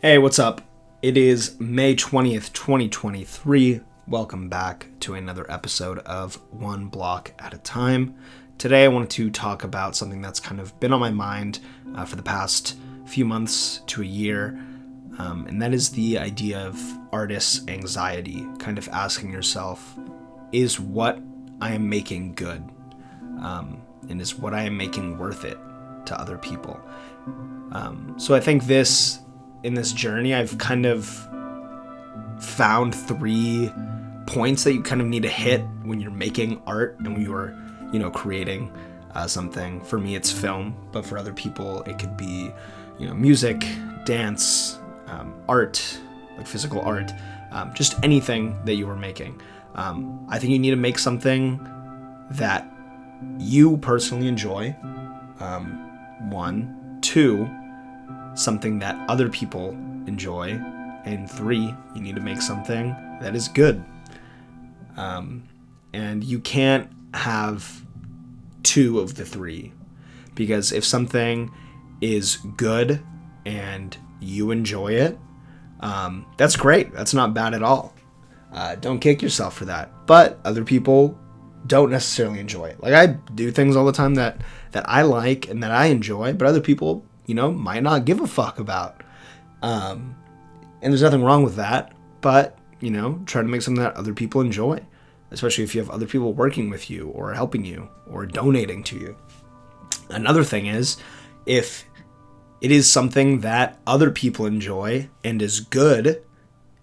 Hey, what's up? It is May 20th, 2023. Welcome back to another episode of One Block at a Time. Today I wanted to talk about something that's kind of been on my mind for the past few months to a year, and that is the idea of artist's anxiety, kind of asking yourself, is what I am making good? And is what I am making worth it to other people? So I think in this journey, I've kind of found 3 points that you kind of need to hit when you're making art and when you're, creating something. For me, it's film, but for other people, it could be, music, dance, art, like physical art, just anything that you are making. I think you need to make something that you personally enjoy. 1, 2, something that other people enjoy, and 3, you need to make something that is good. And you can't have 2 of the 3, because if something is good and you enjoy it, that's great. That's not bad at all. Don't kick yourself for that. But other people don't necessarily enjoy it. Like, I do things all the time that I like and that I enjoy, but other people, might not give a fuck about. And there's nothing wrong with that, but, try to make something that other people enjoy, especially if you have other people working with you or helping you or donating to you. Another thing is, if it is something that other people enjoy and is good,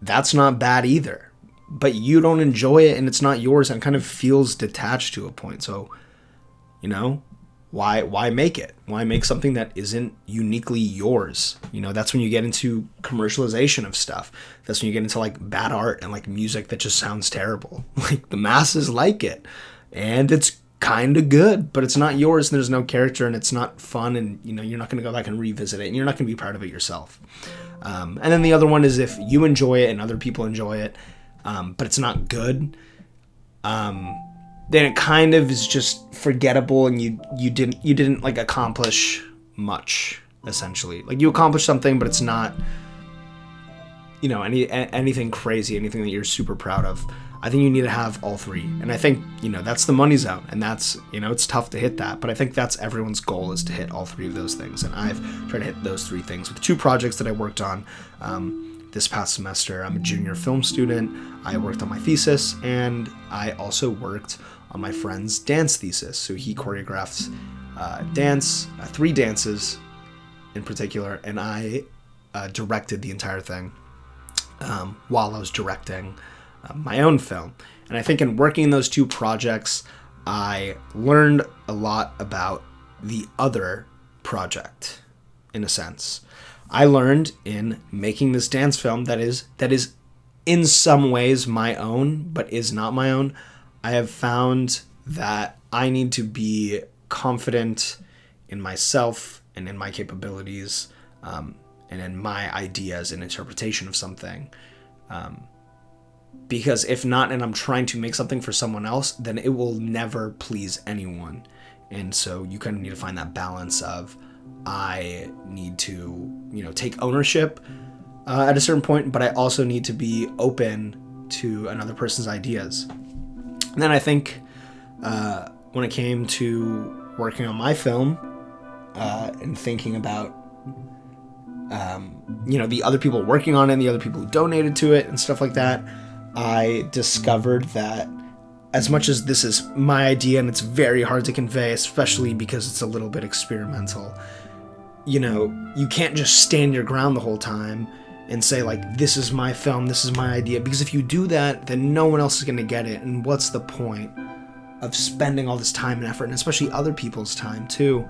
that's not bad either. But you don't enjoy it and it's not yours and it kind of feels detached to a point. So, why make it? Why make something that isn't uniquely yours? That's when you get into commercialization of stuff. That's when you get into like bad art and like music that just sounds terrible. Like, the masses like it and it's kind of good, but it's not yours and there's no character and it's not fun, and you're not going to go back and revisit it and you're not going to be proud of it yourself. And then the other one is if you enjoy it and other people enjoy it, but it's not good, then it kind of is just forgettable, and you didn't like accomplish much, essentially. Like, you accomplished something, but it's not anything crazy, anything that you're super proud of. I think you need to have all 3, and I think that's the money zone, and that's it's tough to hit that, but I think that's everyone's goal, is to hit all 3 of those things, and I've tried to hit those 3 things with 2 projects that I worked on this past semester. I'm a junior film student. I worked on my thesis, and I also worked on my friend's dance thesis. So he choreographed dance, 3 dances in particular, and I directed the entire thing while I was directing my own film. And I think in working in those 2 projects, I learned a lot about the other project, in a sense. I learned in making this dance film that is in some ways my own, but is not my own. I have found that I need to be confident in myself and in my capabilities, and in my ideas and interpretation of something. Because if not, and I'm trying to make something for someone else, then it will never please anyone. And so you kind of need to find that balance of, I need to, take ownership at a certain point, but I also need to be open to another person's ideas. And then I think when it came to working on my film and thinking about, the other people working on it and the other people who donated to it and stuff like that, I discovered that as much as this is my idea and it's very hard to convey, especially because it's a little bit experimental, you can't just stand your ground the whole time and say, like, this is my film, this is my idea. Because if you do that, then no one else is going to get it. And what's the point of spending all this time and effort, and especially other people's time too,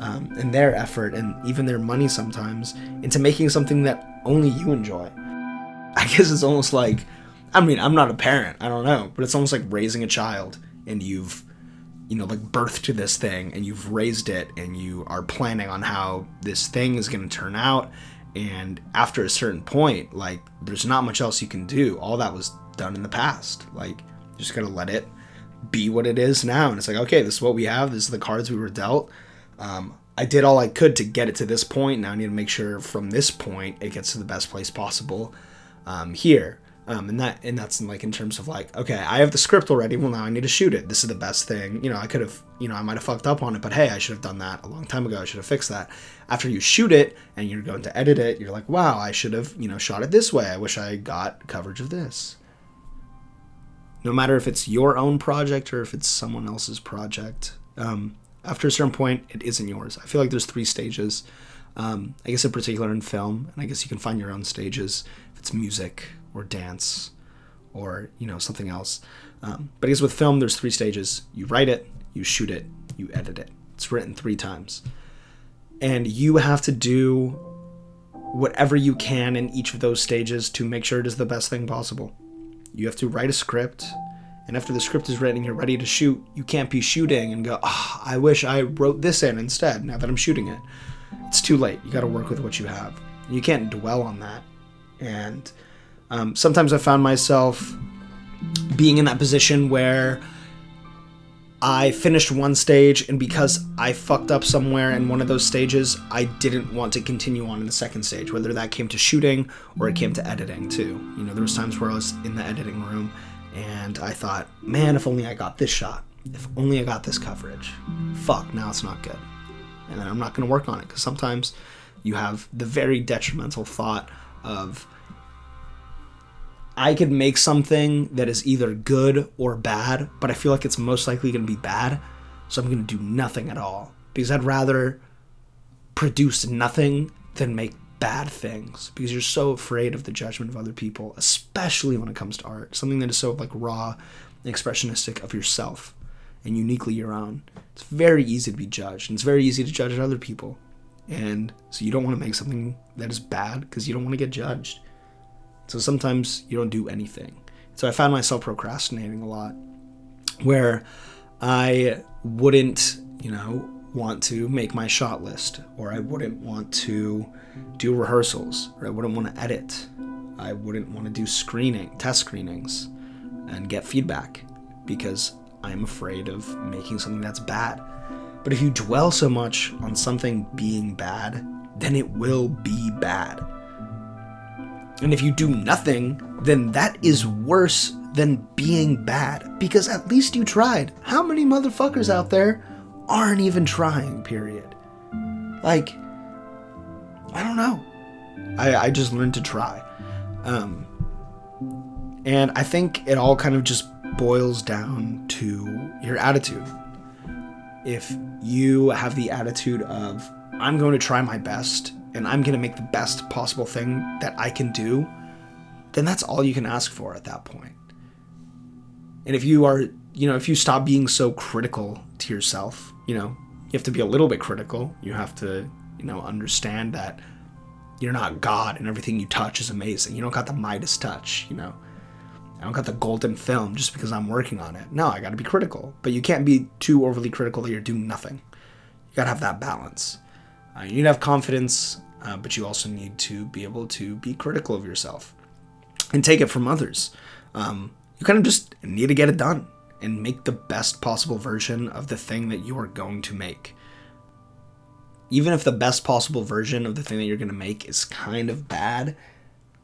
and their effort and even their money sometimes, into making something that only you enjoy? I guess it's almost like, I'm not a parent, I don't know, but it's almost like raising a child, and you've birthed this thing and you've raised it and you are planning on how this thing is going to turn out. And after a certain point, like, there's not much else you can do. All that was done in the past. Like, you just got to let it be what it is now. And it's like, okay, this is what we have. This is the cards we were dealt. I did all I could to get it to this point. Now I need to make sure from this point it gets to the best place possible here. And that's like in terms of like, okay, I have the script already. Well, now I need to shoot it. This is the best thing. You know, I could have, you know, I might have fucked up on it, but hey, I should have done that a long time ago. I should have fixed that. After you shoot it and you're going to edit it, you're like, wow, I should have, you know, shot it this way. I wish I got coverage of this. No matter if it's your own project or if it's someone else's project, after a certain point, it isn't yours. I feel like there's 3 stages. I guess in particular in film, and I guess you can find your own stages if it's music or dance or, you know, something else. But I guess with film, there's 3 stages. You write it, you shoot it, you edit it. It's written 3 times. And you have to do whatever you can in each of those stages to make sure it is the best thing possible. You have to write a script, and after the script is written and you're ready to shoot, you can't be shooting and go, oh, I wish I wrote this in instead now that I'm shooting it. It's too late. You got to work with what you have. You can't dwell on that. And sometimes I found myself being in that position where I finished one stage, and because I fucked up somewhere in one of those stages, I didn't want to continue on in the second stage, whether that came to shooting or it came to editing too. You know, there was times where I was in the editing room and I thought, man, if only I got this shot, if only I got this coverage. Fuck, now it's not good. And then I'm not going to work on it, because sometimes you have the very detrimental thought of, I could make something that is either good or bad, but I feel like it's most likely going to be bad, so I'm going to do nothing at all. Because I'd rather produce nothing than make bad things, because you're so afraid of the judgment of other people, especially when it comes to art. Something that is so like raw and expressionistic of yourself and uniquely your own. It's very easy to be judged, and it's very easy to judge other people. And so you don't want to make something that is bad because you don't want to get judged. So sometimes you don't do anything. So I found myself procrastinating a lot, where I wouldn't, you know, want to make my shot list, or I wouldn't want to do rehearsals, or I wouldn't want to edit. I wouldn't want to do test screenings, and get feedback, because I'm afraid of making something that's bad. But if you dwell so much on something being bad, then it will be bad. And if you do nothing, then that is worse than being bad, because at least you tried. How many motherfuckers out there aren't even trying, period? Like, I don't know. I just learned to try. And I think it all kind of just boils down to your attitude. If you have the attitude of, I'm going to try my best, and I'm going to make the best possible thing that I can do, then that's all you can ask for at that point. And if you are, you know, if you stop being so critical to yourself, you know, you have to be a little bit critical. You have to, you know, understand that you're not God and everything you touch is amazing. You don't got the Midas touch, you know. I don't got the golden film just because I'm working on it. No, I got to be critical. But you can't be too overly critical that you're doing nothing. You got to have that balance. You need to have confidence, but you also need to be able to be critical of yourself and take it from others. You kind of just need to get it done and make the best possible version of the thing that you are going to make. Even if the best possible version of the thing that you're going to make is kind of bad,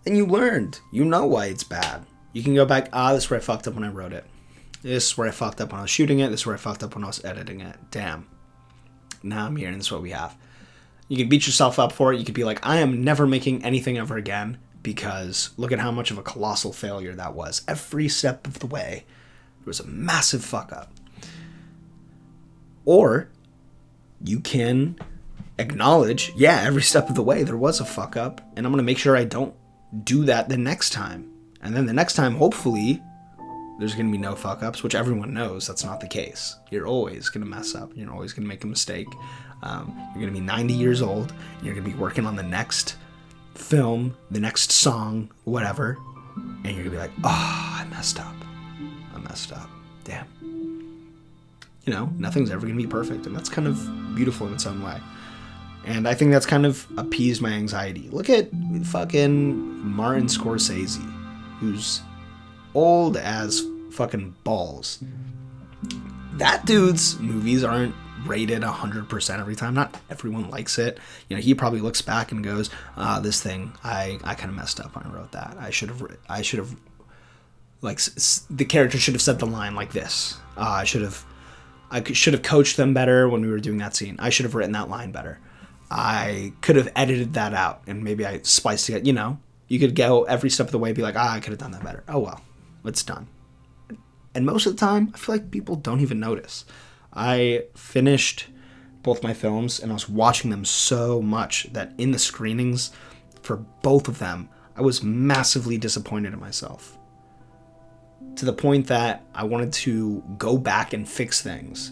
then you learned. You know why it's bad. You can go back, this is where I fucked up when I wrote it. This is where I fucked up when I was shooting it. This is where I fucked up when I was editing it. Damn. Now I'm here and this is what we have. You can beat yourself up for it. You could be like, I am never making anything ever again, because look at how much of a colossal failure that was. Every step of the way, there was a massive fuck up. Or you can acknowledge, yeah, every step of the way there was a fuck up, and I'm going to make sure I don't do that the next time. And then the next time, hopefully, there's going to be no fuck ups, which everyone knows that's not the case. You're always going to mess up. You're always going to make a mistake. You're going to be 90 years old. And you're going to be working on the next film, the next song, whatever. And you're going to be like, oh, I messed up. Damn. You know, nothing's ever going to be perfect. And that's kind of beautiful in its own way. And I think that's kind of appeased my anxiety. Look at fucking Martin Scorsese, who's old as fucking balls. That dude's movies aren't rated 100% every time. Not everyone likes it. You know, he probably looks back and goes, this thing, I kind of messed up when I wrote that. I should have, like, the character should have said the line like this. I should have coached them better when we were doing that scene. I should have written that line better. I could have edited that out and maybe I spliced it, you know. You could go every step of the way and be like, I could have done that better. Oh, well, it's done. And most of the time, I feel like people don't even notice. I finished both my films and I was watching them so much that in the screenings for both of them, I was massively disappointed in myself. To the point that I wanted to go back and fix things.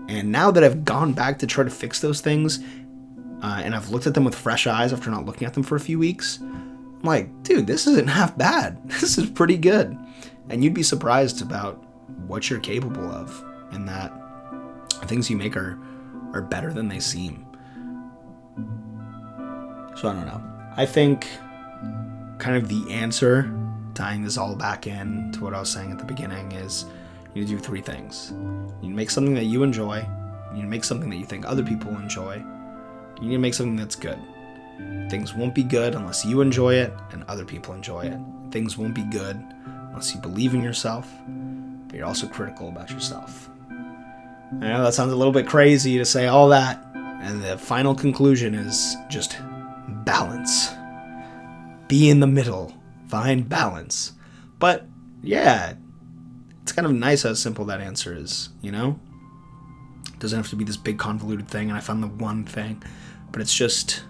And now that I've gone back to try to fix those things, and I've looked at them with fresh eyes after not looking at them for a few weeks, I'm like, dude, this isn't half bad. This is pretty good. And you'd be surprised about what you're capable of, and that things you make are better than they seem. So I don't know. I think kind of the answer, tying this all back in to what I was saying at the beginning, is you need to do three things. You need to make something that you enjoy. You need to make something that you think other people enjoy. You need to make something that's good. Things won't be good unless you enjoy it and other people enjoy it. Things won't be good unless you believe in yourself, but you're also critical about yourself. I know that sounds a little bit crazy to say all that, and the final conclusion is just balance. Be in the middle. Find balance. But yeah, it's kind of nice how simple that answer is, you know? It doesn't have to be this big convoluted thing, and I found the one thing, but it's just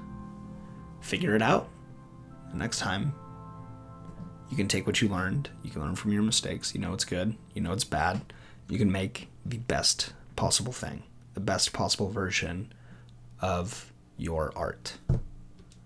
figure it out. And next time, you can take what you learned. You can learn from your mistakes. You know it's good. You know it's bad. You can make the best possible thing, the best possible version of your art.